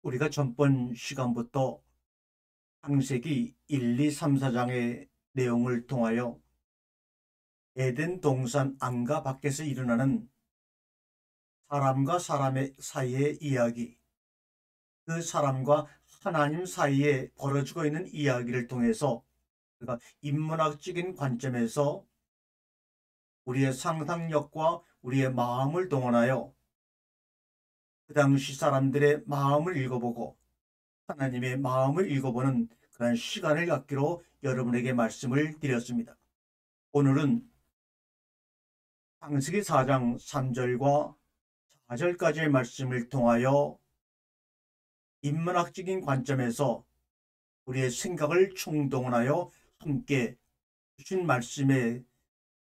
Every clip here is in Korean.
우리가 전번 시간부터 창세기 1, 2, 3, 4장의 내용을 통하여 에덴 동산 안과 밖에서 일어나는 사람과 사람의 사이의 이야기, 그 사람과 하나님 사이에 벌어지고 있는 이야기를 통해서 그러니까 인문학적인 관점에서 우리의 상상력과 우리의 마음을 동원하여 그 당시 사람들의 마음을 읽어보고 하나님의 마음을 읽어보는 그런 시간을 갖기로 여러분에게 말씀을 드렸습니다. 오늘은 창세기 4장 3절과 4절까지의 말씀을 통하여 인문학적인 관점에서 우리의 생각을 총동원하여 함께 주신 말씀의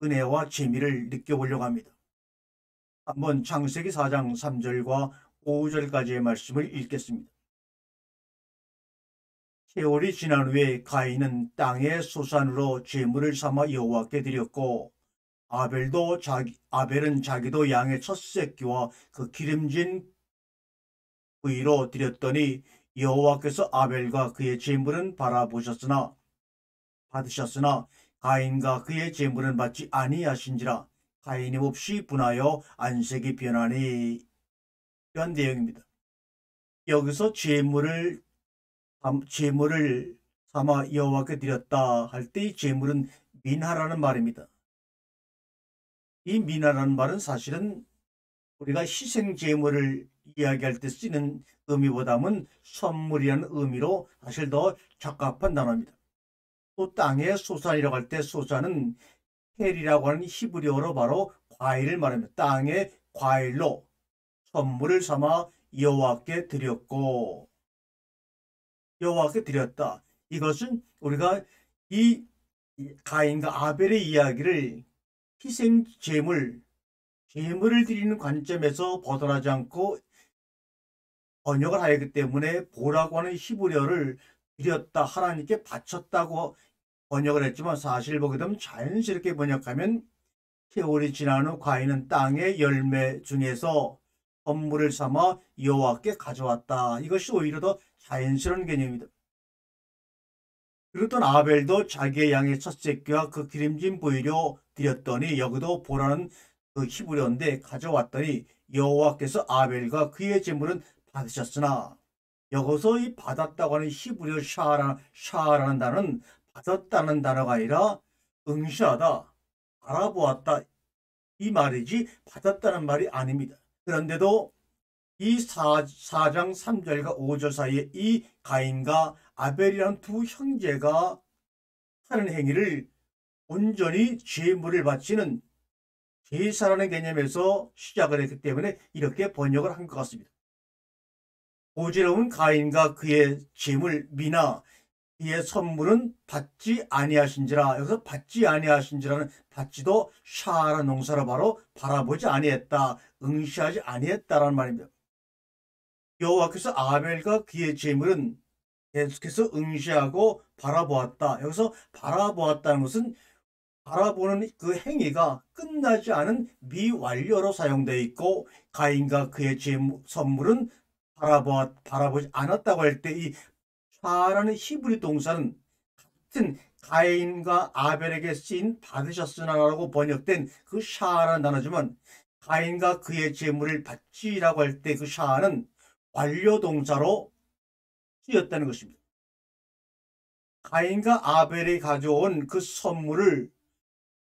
은혜와 재미를 느껴보려고 합니다. 한번 창세기 4장 3절과 5절까지의 말씀을 읽겠습니다. 세월이 지난 후에 가인은 땅의 소산으로 제물을 삼아 여호와께 드렸고 아벨은 자기도 양의 첫 새끼와 그 기름진 부위로 드렸더니 여호와께서 아벨과 그의 제물은 받으셨으나 가인과 그의 제물은 받지 아니하신지라 가인이 몹시 분하여 안색이 변하니. 이런 내용입니다. 여기서 제물을 삼아 여호와께 드렸다 할 때 이 제물은 민하라는 말입니다. 이 민하라는 말은 사실은 우리가 희생 제물을 이야기할 때 쓰는 의미보다는 선물이라는 의미로 사실 더 적합한 단어입니다. 또 땅의 소산이라고 할 때 소산은 헬이라고 하는 히브리어로 바로 과일을 말합니다. 땅의 과일로 선물을 삼아 여호와께 드렸고 여호와께 드렸다. 이것은 우리가 이 가인과 아벨의 이야기를 희생 제물을 드리는 관점에서 벗어나지 않고 번역을 하였기 때문에 보라고 하는 히브리어를 드렸다, 하나님께 바쳤다고 번역을 했지만 사실 보게 되면 자연스럽게 번역하면 세월이 지난 후 가인은 땅의 열매 중에서 선물을 삼아 여호와께 가져왔다. 이것이 오히려 더 자연스러운 개념입니다. 그렇던 아벨도 자기의 양의 첫 새끼와 그 기름진 부위로 드렸더니 여기도 보라는 그 히브리어인데 가져왔더니 여호와께서 아벨과 그의 제물은 받으셨으나 여기서 이 받았다고 하는 히브리어 샤라는 단어는 받았다는 단어가 아니라 응시하다, 바라보았다 이 말이지 받았다는 말이 아닙니다. 그런데도 이 4장 3절과 5절 사이에 이 가인과 아벨이라는 두 형제가 하는 행위를 온전히 제물을 바치는 제사라는 개념에서 시작을 했기 때문에 이렇게 번역을 한 것 같습니다. 5절은 가인과 그의 제물 미나 이의 선물은 받지 아니하신지라. 여기서 받지 아니하신지라는 받지도 샤라 농사로 바로 바라보지 아니했다, 응시하지 아니했다라는 말입니다. 여호와께서 아벨과 그의 제물은 계속해서 응시하고 바라보았다. 여기서 바라보았다는 것은 바라보는 그 행위가 끝나지 않은 미완료로 사용되어 있고 가인과 그의 선물은 바라보지 않았다고 할 때 이 샤라는 히브리 동사는 같은 가인과 아벨에게 쓰인 받으셨으나라고 번역된 그 샤라는 단어지만 가인과 그의 제물을 받지라고 할 때 그 샤는 완료 동사로 쓰였다는 것입니다. 가인과 아벨이 가져온 그 선물을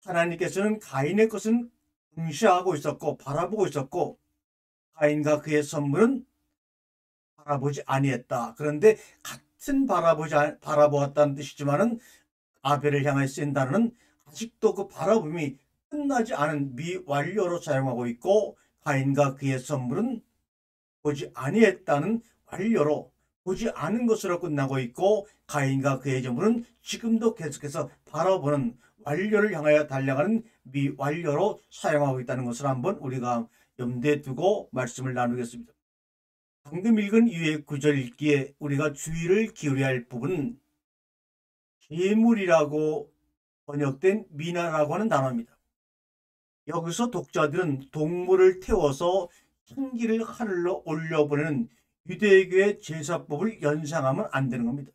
하나님께서는 가인의 것은 응시하고 있었고 바라보고 있었고 가인과 그의 선물은 바라보지 아니했다. 그런데 같은 바라보았다는 뜻이지만은 아벨을 향해 쓰인 단어는 아직도 그 바라봄이 끝나지 않은 미완료로 사용하고 있고 가인과 그의 선물은 보지 아니했다는 완료로 보지 않은 것으로 끝나고 있고 가인과 그의 제물은 지금도 계속해서 바라보는 완료를 향하여 달려가는 미완료로 사용하고 있다는 것을 한번 우리가 염두에 두고 말씀을 나누겠습니다. 방금 읽은 이후의 구절 읽기에 우리가 주의를 기울여야 할 부분은 제물이라고 번역된 미나라고 하는 단어입니다. 여기서 독자들은 동물을 태워서 향기를 하늘로 올려보내는 유대교의 제사법을 연상하면 안 되는 겁니다.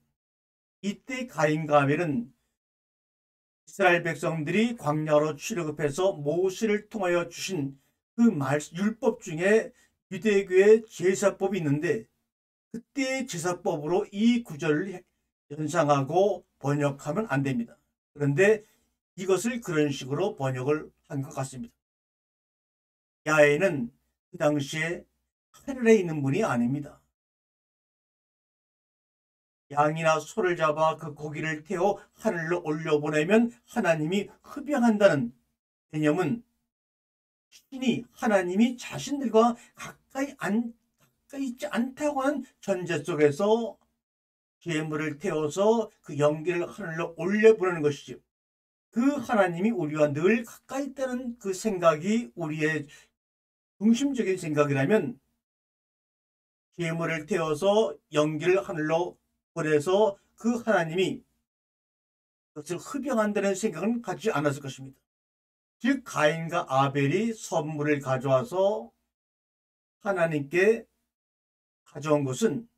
이때 가인과 아벨은 이스라엘 백성들이 광야로 출애굽해서 모세를 통하여 주신 그 율법 중에 유대교의 제사법이 있는데, 그때의 제사법으로 이 구절을 연상하고 번역하면 안 됩니다. 그런데 이것을 그런 식으로 번역을 한 것 같습니다. 야훼는 그 당시에 하늘에 있는 분이 아닙니다. 양이나 소를 잡아 그 고기를 태워 하늘로 올려보내면 하나님이 흡양한다는 개념은, 신이 하나님이 자신들과 가까이 있지 않다고 하는 전제 속에서 죄물을 태워서 그 연기를 하늘로 올려보내는 것이죠. 그 하나님이 우리와 늘 가까이 있다는 그 생각이 우리의 중심적인 생각이라면, 죄물을 태워서 연기를 하늘로 보내서 그 하나님이 그것을 흡양한다는 생각은 갖지 않았을 것입니다. 즉 가인과 아벨이 선물을 가져와서 하나님께 가져온 것은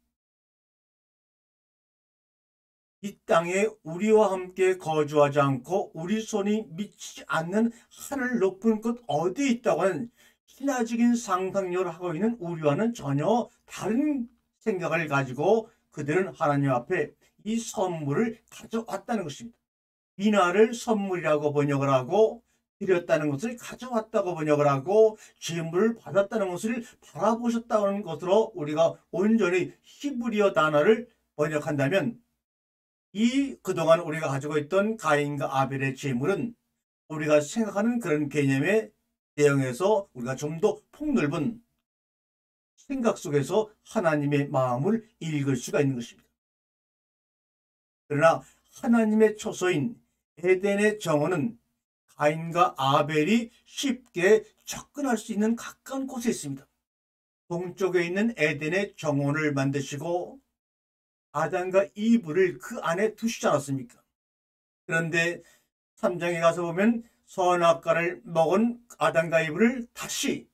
이 땅에 우리와 함께 거주하지 않고 우리 손이 미치지 않는 하늘 높은 곳 어디에 있다고 하는 신화적인 상상력을 하고 있는 우리와는 전혀 다른 생각을 가지고 그들은 하나님 앞에 이 선물을 가져왔다는 것입니다. 비나를 선물이라고 번역을 하고, 드렸다는 것을 가져왔다고 번역을 하고, 질문을 받았다는 것을 바라보셨다는 것으로 우리가 온전히 히브리어 단어를 번역한다면, 이 그동안 우리가 가지고 있던 가인과 아벨의 제물은 우리가 생각하는 그런 개념의 내용에서 우리가 좀 더 폭넓은 생각 속에서 하나님의 마음을 읽을 수가 있는 것입니다. 그러나 하나님의 초소인 에덴의 정원은 가인과 아벨이 쉽게 접근할 수 있는 가까운 곳에 있습니다. 동쪽에 있는 에덴의 정원을 만드시고 아담과 이브를 그 안에 두시지 않았습니까? 그런데 3장에 가서 보면 선악과를 먹은 아담과 이브를 다시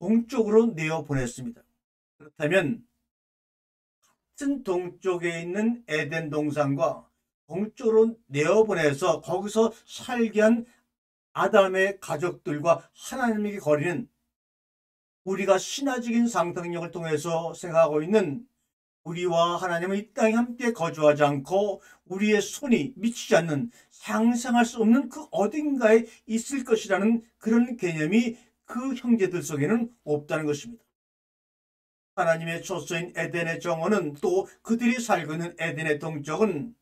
동쪽으로 내어보냈습니다. 그렇다면 같은 동쪽에 있는 에덴 동산과 동쪽으로 내어보내서 거기서 살게 한 아담의 가족들과 하나님에게 거리는, 우리가 신화적인 상상력을 통해서 생각하고 있는 우리와 하나님은 이 땅에 함께 거주하지 않고 우리의 손이 미치지 않는, 상상할 수 없는 그 어딘가에 있을 것이라는 그런 개념이 그 형제들 속에는 없다는 것입니다. 하나님의 초소인 에덴의 정원은, 또 그들이 살고 있는 에덴의 동쪽은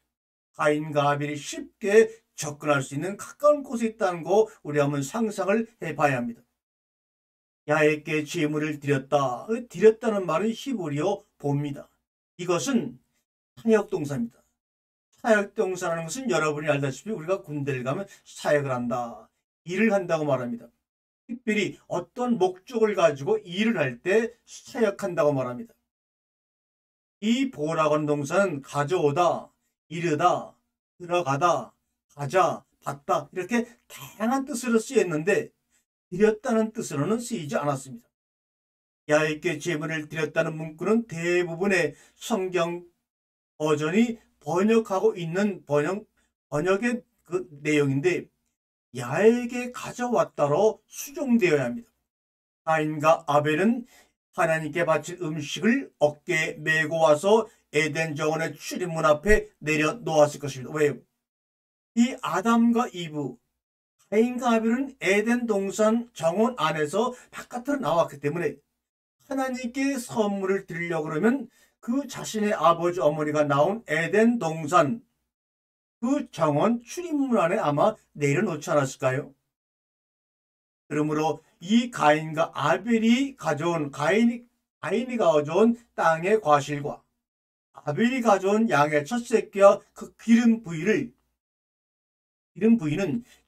가인과 아벨이 쉽게 접근할 수 있는 가까운 곳에 있다는 거 우리 한번 상상을 해봐야 합니다. 야훼께 제물을 드렸다. 드렸다는 말은 히브리어 봅니다. 이것은 사역동사입니다. 사역동사라는 것은 여러분이 알다시피 우리가 군대를 가면 사역을 한다, 일을 한다고 말합니다. 특별히 어떤 목적을 가지고 일을 할 때 사역한다고 말합니다. 이 보라고 하는 동사는 가져오다, 이르다, 들어가다, 가자, 받다, 이렇게 다양한 뜻으로 쓰였는데 드렸다는 뜻으로는 쓰이지 않았습니다. 야훼께 제물을 드렸다는 문구는 대부분의 성경 버전이 번역하고 있는 번역의 그 내용인데, 야훼에게 가져왔다로 수정되어야 합니다. 가인과 아벨은 하나님께 바칠 음식을 어깨에 메고 와서 에덴 정원의 출입문 앞에 내려놓았을 것입니다. 왜요? 이 아담과 이브, 가인과 아벨은 에덴 동산 정원 안에서 바깥으로 나왔기 때문에 하나님께 선물을 드리려고 그러면 그 자신의 아버지 어머니가 나온 에덴 동산 그 정원 출입문 안에 아마 내려놓지 않았을까요? 그러므로 이 가인과 아벨이 가져온, 가인이 가져온 땅의 과실과 아벨이 가져온 양의 첫 새끼와 그 기름 부위는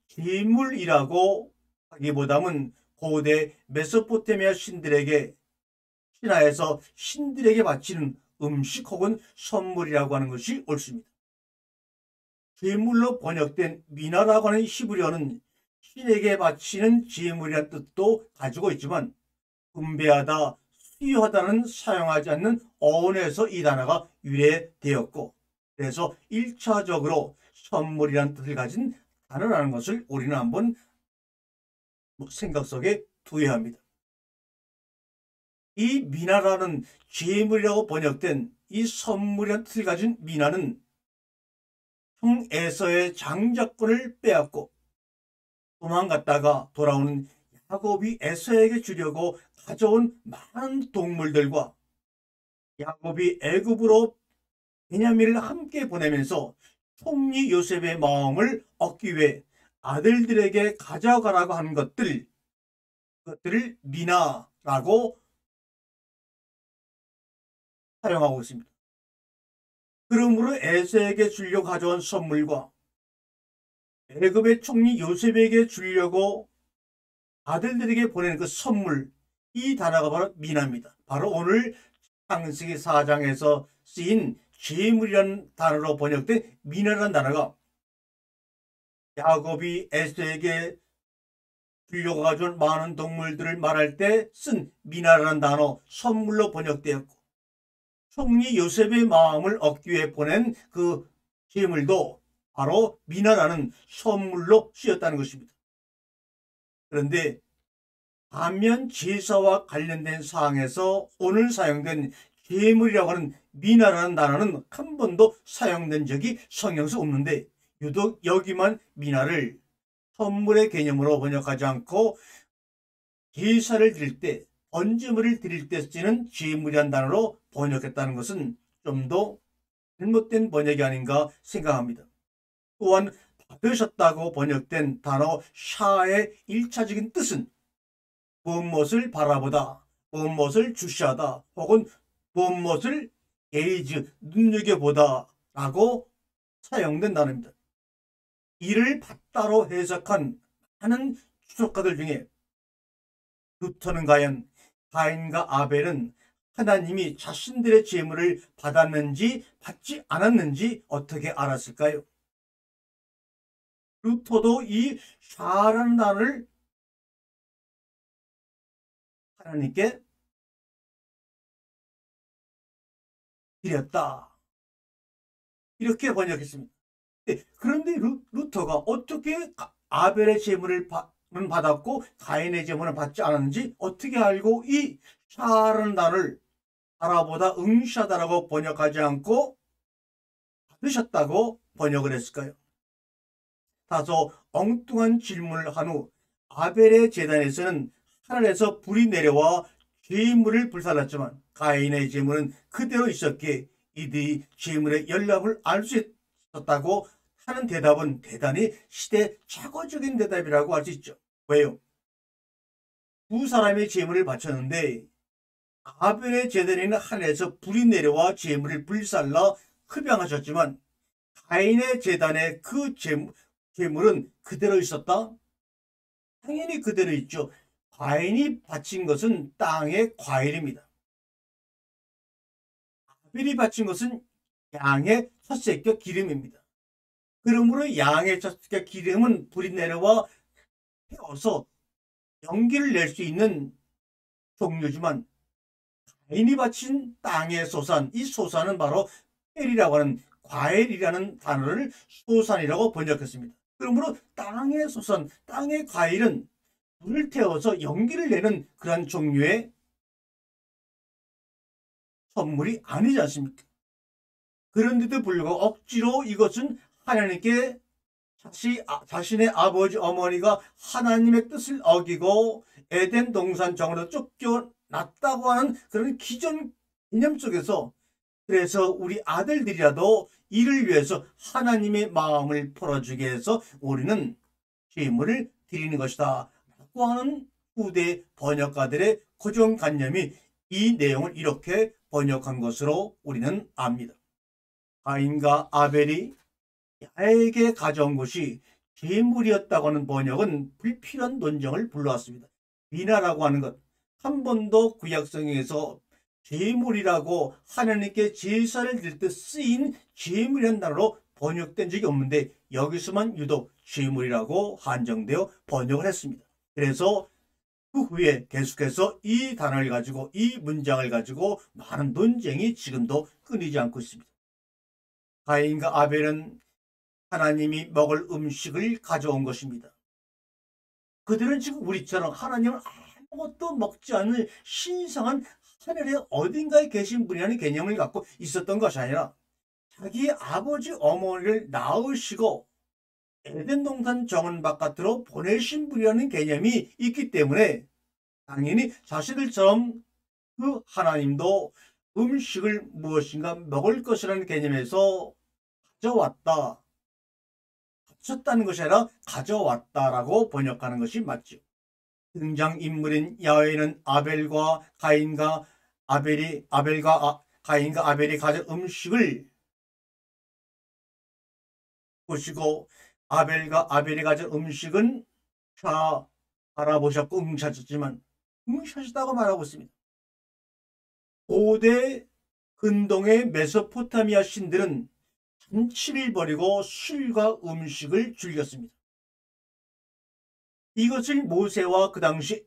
제물이라고 하기보다는 고대 메소포타미아 신들에게, 신화에서 신들에게 바치는 음식 혹은 선물이라고 하는 것이 옳습니다. 제물로 번역된 미나라고 하는 히브리어는 신에게 바치는 제물이라는 뜻도 가지고 있지만, 분배하다, 필요하다는 사용하지 않는 어원에서 이 단어가 유래되었고, 그래서 1차적으로 선물이라는 뜻을 가진 단어라는 것을 우리는 한번 생각 속에 두어야 합니다. 이 미나라는 재물이라고 번역된 이 선물이라는 뜻을 가진 미나는 형 에서의 장자권을 빼앗고 도망갔다가 돌아오는 야곱이 에서에게 주려고 가져온 많은 동물들과 야곱이 애굽으로 베냐민을 함께 보내면서 총리 요셉의 마음을 얻기 위해 아들들에게 가져가라고 하는 그것들을 미나라고 사용하고 있습니다. 그러므로 에서에게 주려고 가져온 선물과 애굽의 총리 요셉에게 주려고 아들들에게 보내는 그 선물, 이 단어가 바로 미나입니다. 바로 오늘 창세기 4장에서 쓰인 재물이라는 단어로 번역된 미나라는 단어가 야곱이 에서에게 주려고 가져온 많은 동물들을 말할 때 쓴 미나라는 단어, 선물로 번역되었고, 총리 요셉의 마음을 얻기 위해 보낸 그 재물도 바로 미나라는 선물로 쓰였다는 것입니다. 그런데 반면 제사와 관련된 사항에서 오늘 사용된 재물이라고 하는 미나라는 단어는 한 번도 사용된 적이 성경에서 없는데, 유독 여기만 미나를 선물의 개념으로 번역하지 않고 제사를 드릴 때, 번제물을 드릴 때 쓰는 재물이라는 단어로 번역했다는 것은 좀 더 잘못된 번역이 아닌가 생각합니다. 또한 받으셨다고 번역된 단어 샤의 1차적인 뜻은 무엇을 바라보다, 무엇을 주시하다, 혹은 무엇을 게이즈, 눈여겨보다 라고 사용된 단어입니다. 이를 받다로 해석한 많은 추적가들 중에 루터는 과연 가인과 아벨은 하나님이 자신들의 재물을 받았는지 받지 않았는지 어떻게 알았을까요? 루터도 이 샤라는 단어를 하나님께 드렸다, 이렇게 번역했습니다. 그런데 루터가 어떻게 아벨의 재물을 받았고 가인의 재물을 받지 않았는지 어떻게 알고 이 샤라는 단어를 바라보다 응시하다라고 번역하지 않고 받으셨다고 번역을 했을까요? 다소 엉뚱한 질문을 한 후 아벨의 제단에서는 하늘에서 불이 내려와 재물을 불살랐지만 가인의 재물은 그대로 있었기에 이들이 재물의 연락을 알 수 있었다고 하는 대답은 대단히 시대착오적인 대답이라고 할 수 있죠. 왜요? 두 사람의 재물을 바쳤는데 아벨의 제단에는 하늘에서 불이 내려와 재물을 불살라 흡양하셨지만 가인의 제단에 그 재물은 그대로 있었다? 당연히 그대로 있죠. 가인이 바친 것은 땅의 과일입니다. 아벨이 바친 것은 양의 첫새끼 기름입니다. 그러므로 양의 첫새끼 기름은 불이 내려와 태워서 연기를 낼 수 있는 종류지만 가인이 바친 땅의 소산, 이 소산은 바로 헬이라고 하는 과일이라는 단어를 소산이라고 번역했습니다. 그러므로 땅의 소산, 땅의 과일은 불을 태워서 연기를 내는 그런 종류의 선물이 아니지 않습니까? 그런데도 불구하고 억지로 이것은 하나님께 자신의 아버지 어머니가 하나님의 뜻을 어기고 에덴 동산정으로 쫓겨났다고 하는 그런 기존 개념 속에서, 그래서 우리 아들들이라도 이를 위해서 하나님의 마음을 풀어주게 해서 우리는 재물을 드리는 것이다 라고 하는 후대 번역가들의 고정관념이 이 내용을 이렇게 번역한 것으로 우리는 압니다. 가인과 아벨이 야에게 가져온 것이 재물이었다고 하는 번역은 불필요한 논쟁을 불러왔습니다. 미나라고 하는 것, 한 번도 구약성경에서 재물이라고 하나님께 제사를 드릴 때 쓰인 재물이라는 단어로 번역된 적이 없는데 여기서만 유독 재물이라고 한정되어 번역을 했습니다. 그래서 그 후에 계속해서 이 단어를 가지고 이 문장을 가지고 많은 논쟁이 지금도 끊이지 않고 있습니다. 가인과 아벨은 하나님이 먹을 음식을 가져온 것입니다. 그들은 지금 우리처럼 하나님은 아무것도 먹지 않는 신성한 하늘의 어딘가에 계신 분이라는 개념을 갖고 있었던 것이 아니라 자기 아버지 어머니를 낳으시고 에덴 동산 정원 바깥으로 보내신 분이라는 개념이 있기 때문에 당연히 자신들처럼 그 하나님도 음식을 무엇인가 먹을 것이라는 개념에서 가져왔다. 가졌다는 것이 아니라 가져왔다라고 번역하는 것이 맞죠. 등장인물인 야훼는 가인과 아벨이 가진 음식을 보시고 아벨과 아벨이 가진 음식은 자 알아보셨고 응시하셨지만 응시하셨다고 말하고 있습니다. 고대 근동의 메소포타미아 신들은 잔치를 벌이고 술과 음식을 즐겼습니다. 이것을 모세와 그 당시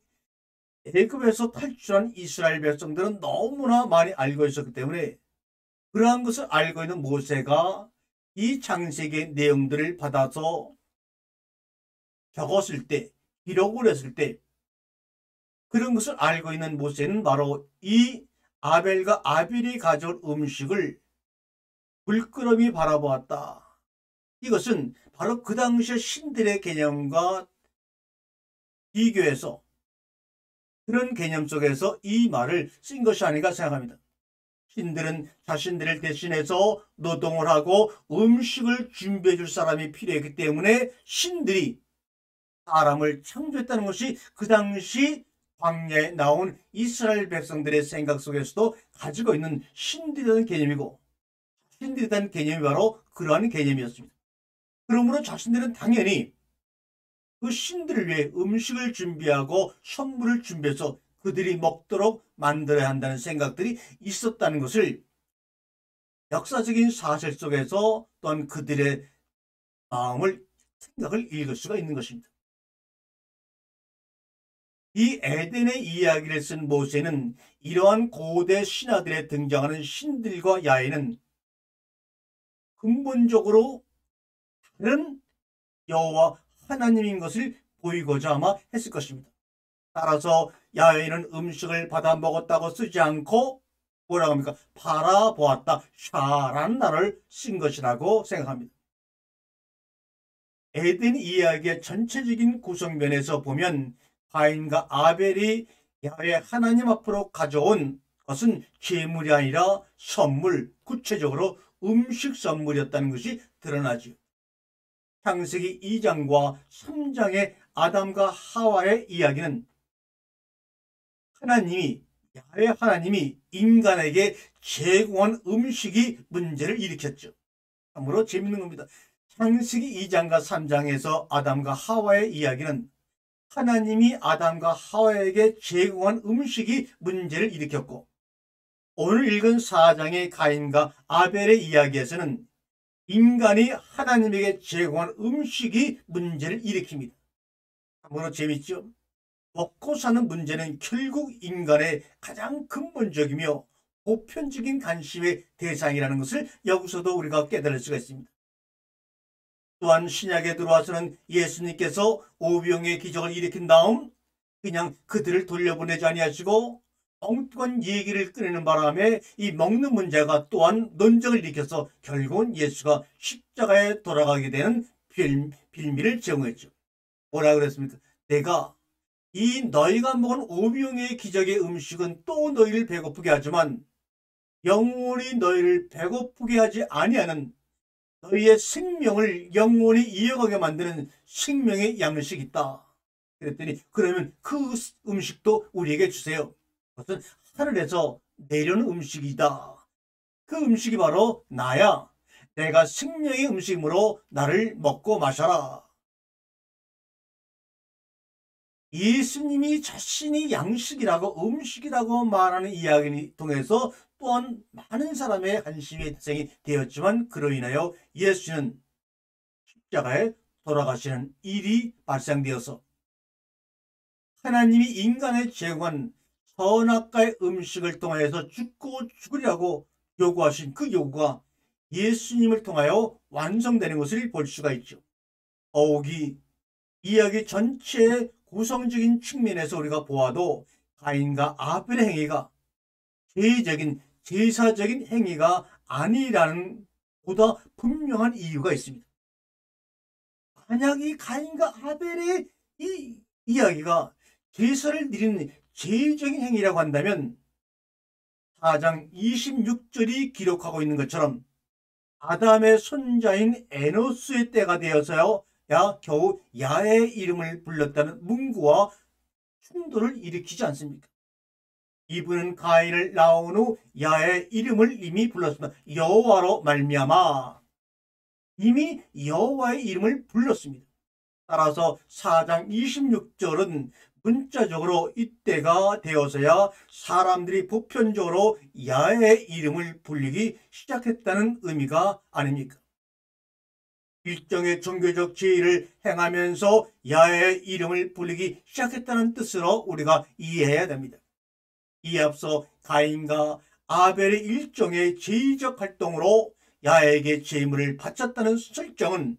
애굽에서 탈출한 이스라엘 백성들은 너무나 많이 알고 있었기 때문에 그러한 것을 알고 있는 모세가 이 창세기의 내용들을 받아서 적었을 때, 기록을 했을 때 그런 것을 알고 있는 모세는 바로 이 아벨과 아벨이 가져온 음식을 물끄러미 바라보았다. 이것은 바로 그 당시의 신들의 개념과 비교해서 그런 개념 속에서 이 말을 쓴 것이 아닌가 생각합니다. 신들은 자신들을 대신해서 노동을 하고 음식을 준비해 줄 사람이 필요했기 때문에 신들이 사람을 창조했다는 것이 그 당시 광야에 나온 이스라엘 백성들의 생각 속에서도 가지고 있는 신들이라는 개념이고 신들이라는 개념이 바로 그러한 개념이었습니다. 그러므로 자신들은 당연히 그 신들을 위해 음식을 준비하고 선물을 준비해서 그들이 먹도록 만들어야 한다는 생각들이 있었다는 것을 역사적인 사실 속에서 또한 그들의 생각을 읽을 수가 있는 것입니다. 이 에덴의 이야기를 쓴 모세는 이러한 고대 신화들에 등장하는 신들과 야훼는 근본적으로 다른 여호와 하나님인 것을 보이고자 아마 했을 것입니다. 따라서 야훼는 음식을 받아 먹었다고 쓰지 않고 뭐라고 합니까? 바라보았다. 샤라는 단어를 쓴 것이라고 생각합니다. 에덴 이야기의 전체적인 구성면에서 보면 가인과 아벨이 야훼 하나님 앞으로 가져온 것은 제물이 아니라 선물, 구체적으로 음식 선물이었다는 것이 드러나죠. 창세기 2장과 3장의 아담과 하와의 이야기는 야훼 하나님이 인간에게 제공한 음식이 문제를 일으켰죠. 참으로 재밌는 겁니다. 창세기 2장과 3장에서 아담과 하와의 이야기는 하나님이 아담과 하와에게 제공한 음식이 문제를 일으켰고 오늘 읽은 4장의 가인과 아벨의 이야기에서는 인간이 하나님에게 제공한 음식이 문제를 일으킵니다. 참으로 재밌죠? 먹고 사는 문제는 결국 인간의 가장 근본적이며 보편적인 관심의 대상이라는 것을 여기서도 우리가 깨달을 수가 있습니다. 또한 신약에 들어와서는 예수님께서 오병의 기적을 일으킨 다음 그냥 그들을 돌려보내지 아니하시고 엉뚱한 얘기를 꺼내는 바람에 이 먹는 문제가 또한 논쟁을 일으켜서 결국은 예수가 십자가에 돌아가게 되는 빌미를 제공했죠. 뭐라 그랬습니까? 내가 이 너희가 먹은 오병의 기적의 음식은 또 너희를 배고프게 하지만 영원히 너희를 배고프게 하지 아니하는 너희의 생명을 영원히 이어가게 만드는 생명의 양식이 있다. 그랬더니 그러면 그 음식도 우리에게 주세요. 그것은 하늘에서 내려오는 음식이다. 그 음식이 바로 나야. 내가 생명의 음식으로 나를 먹고 마셔라. 예수님이 자신이 양식이라고 음식이라고 말하는 이야기를 통해서 또한 많은 사람의 관심의 대상이 되었지만 그로 인하여 예수는 십자가에 돌아가시는 일이 발생되어서 하나님이 인간에 제공한 선악과의 음식을 통하여서 죽고 죽으리라고 요구하신 그 요구가 예수님을 통하여 완성되는 것을 볼 수가 있죠. 더욱이 이야기 전체의 구성적인 측면에서 우리가 보아도 가인과 아벨의 행위가 죄적인 제사적인 행위가 아니라는 보다 분명한 이유가 있습니다. 만약 이 가인과 아벨의 이 이야기가 제사를 드리는 죄적인 행위라고 한다면 4장 26절이 기록하고 있는 것처럼 아담의 손자인 에노스의 때가 되어서야 겨우 야의 이름을 불렀다는 문구와 충돌을 일으키지 않습니까? 이분은 가인을 낳은 후 야의 이름을 이미 불렀습니다. 여호와로 말미암아 이미 여호와의 이름을 불렀습니다. 따라서 4장 26절은 문자적으로 이때가 되어서야 사람들이 보편적으로 야의 이름을 불리기 시작했다는 의미가 아닙니까? 일정의 종교적 제의를 행하면서 야의 이름을 불리기 시작했다는 뜻으로 우리가 이해해야 됩니다. 이에 앞서 가인과 아벨의 일종의 제의적 활동으로 야에게 제물을 바쳤다는 설정은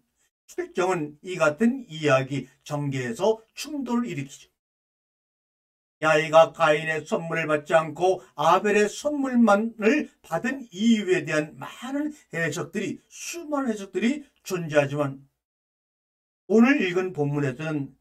이 같은 이야기 전개에서 충돌을 일으키죠. 야이가 가인의 선물을 받지 않고 아벨의 선물만을 받은 이유에 대한 많은 해석들이 수많은 해석들이 존재하지만 오늘 읽은 본문에서는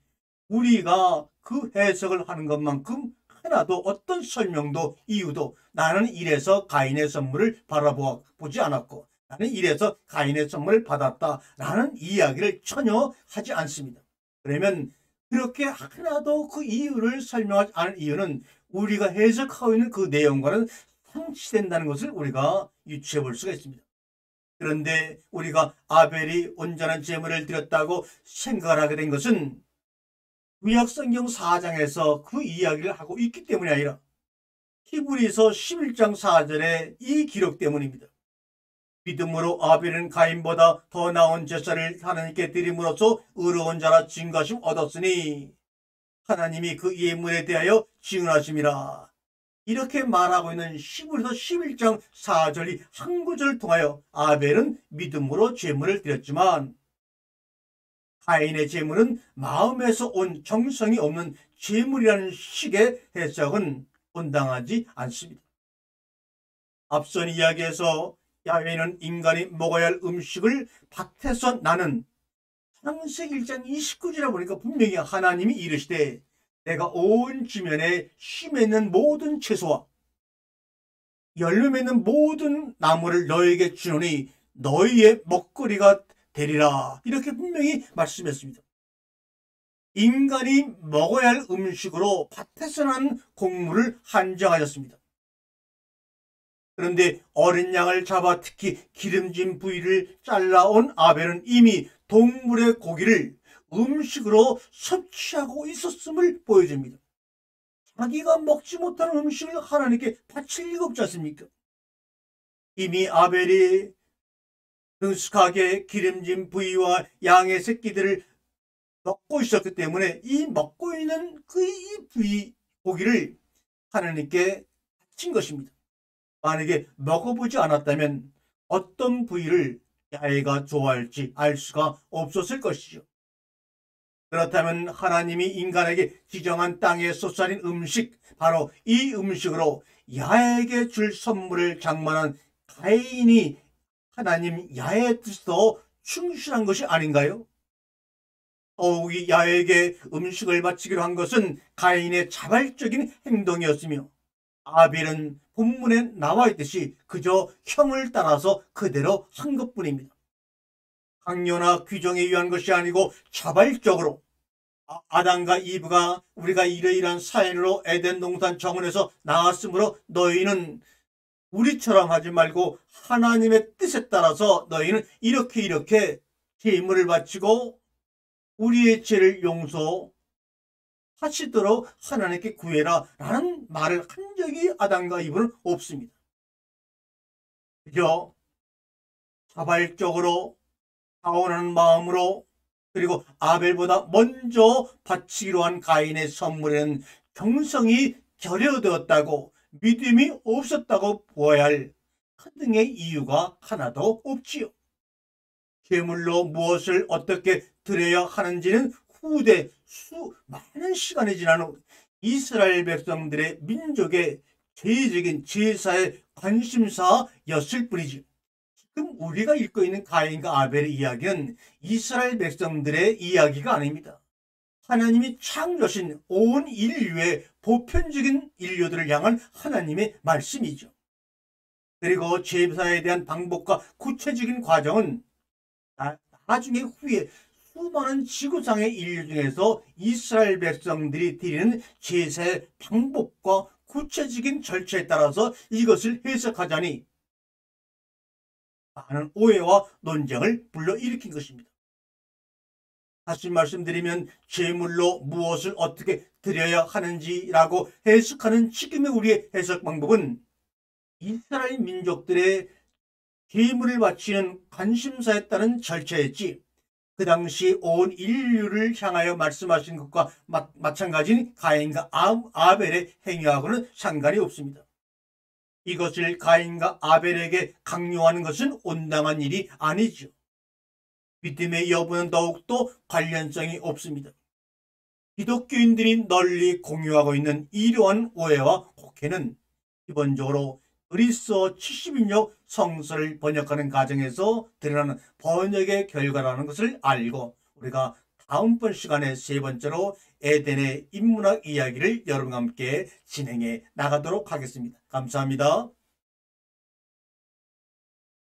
우리가 그 해석을 하는 것만큼 하나도 어떤 설명도 이유도 나는 이래서 가인의 선물을 바라보지 않았고 나는 이래서 가인의 선물을 받았다라는 이야기를 전혀 하지 않습니다. 그러면 그렇게 하나도 그 이유를 설명하지 않은 이유는 우리가 해석하고 있는 그 내용과는 상치된다는 것을 우리가 유추해 볼 수가 있습니다. 그런데 우리가 아벨이 온전한 제물을 드렸다고 생각을 하게 된 것은 구약성경 4장에서 그 이야기를 하고 있기 때문이 아니라 히브리서 11장 4절의 이 기록 때문입니다. 믿음으로 아벨은 가인보다 더 나은 제사를 하나님께 드림으로써 의로운 자라 증거심 얻었으니 하나님이 그 예물에 대하여 증언하심이라. 이렇게 말하고 있는 히브리서 11장 4절이 한 구절을 통하여 아벨은 믿음으로 제물을 드렸지만 가인의 제물은 마음에서 온 정성이 없는 제물이라는 식의 해석은 온당하지 않습니다. 앞선 이야기에서 야훼는 인간이 먹어야 할 음식을 밭에서 나는 창세기 1장 29절에 보니까 분명히 하나님이 이르시되 내가 온 지면에 씨 맺는 모든 채소와 열매 맺는 모든 나무를 너에게 주노니 너희의 먹거리가 되리라. 이렇게 분명히 말씀했습니다. 인간이 먹어야 할 음식으로 밭에서 난 곡물을 한정하셨습니다. 그런데 어린 양을 잡아 특히 기름진 부위를 잘라온 아벨은 이미 동물의 고기를 음식으로 섭취하고 있었음을 보여줍니다. 자기가 먹지 못하는 음식을 하나님께 바칠 리가 없지 않습니까? 이미 아벨이 능숙하게 기름진 부위와 양의 새끼들을 먹고 있었기 때문에 이 먹고 있는 이 부위 고기를 하나님께 바친 것입니다. 만약에 먹어보지 않았다면 어떤 부위를 야훼가 좋아할지 알 수가 없었을 것이죠. 그렇다면 하나님이 인간에게 지정한 땅에 솟아진 음식, 바로 이 음식으로 야훼에게 줄 선물을 장만한 가인이 하나님 야훼의 뜻도 충실한 것이 아닌가요? 더욱이 야훼에게 음식을 바치기로 한 것은 가인의 자발적인 행동이었으며 아벨은 본문에 나와 있듯이 그저 형을 따라서 그대로 한 것뿐입니다. 강요나 규정에 의한 것이 아니고 자발적으로 아담과 이브가 우리가 이러이러한 사연으로 에덴 동산 정원에서 나왔으므로 너희는 우리처럼 하지 말고 하나님의 뜻에 따라서 너희는 이렇게 제물을 바치고 우리의 죄를 용서하시도록 하나님께 구해라 라는 말을 한 적이 아담과 이브는 없습니다. 그저 자발적으로 자원하는 마음으로 그리고 아벨보다 먼저 바치기로 한 가인의 선물에는 경성이 결여되었다고, 믿음이 없었다고 보아야 할 한등의 이유가 하나도 없지요. 제물로 무엇을 어떻게 드려야 하는지는 후대 많은 시간이 지난 후 이스라엘 백성들의 민족의 제의적인 제사의 관심사였을 뿐이지, 지금 우리가 읽고 있는 가인과 아벨의 이야기는 이스라엘 백성들의 이야기가 아닙니다. 하나님이 창조하신 온 인류의 보편적인 인류들을 향한 하나님의 말씀이죠. 그리고 제사에 대한 방법과 구체적인 과정은 나중에 후에 수많은 지구상의 인류 중에서 이스라엘 백성들이 드리는 제사의 방법과 구체적인 절차에 따라서 이것을 해석하자니 많은 오해와 논쟁을 불러일으킨 것입니다. 다시 말씀드리면 제물로 무엇을 어떻게 드려야 하는지라고 해석하는 지금의 우리의 해석 방법은 이스라엘 민족들의 제물을 바치는 관심사에 따른 절차였지, 그 당시 온 인류를 향하여 말씀하신 것과 마찬가지인 가인과 아벨의 행위하고는 상관이 없습니다. 이것을 가인과 아벨에게 강요하는 것은 온당한 일이 아니죠. 믿음의 여부는 더욱더 관련성이 없습니다. 기독교인들이 널리 공유하고 있는 이러한 오해와 혹해는 기본적으로 그리스어 70인역 성서를 번역하는 과정에서 드러나는 번역의 결과라는 것을 알고, 우리가 다음번 시간에 세 번째로 에덴의 인문학 이야기를 여러분과 함께 진행해 나가도록 하겠습니다. 감사합니다.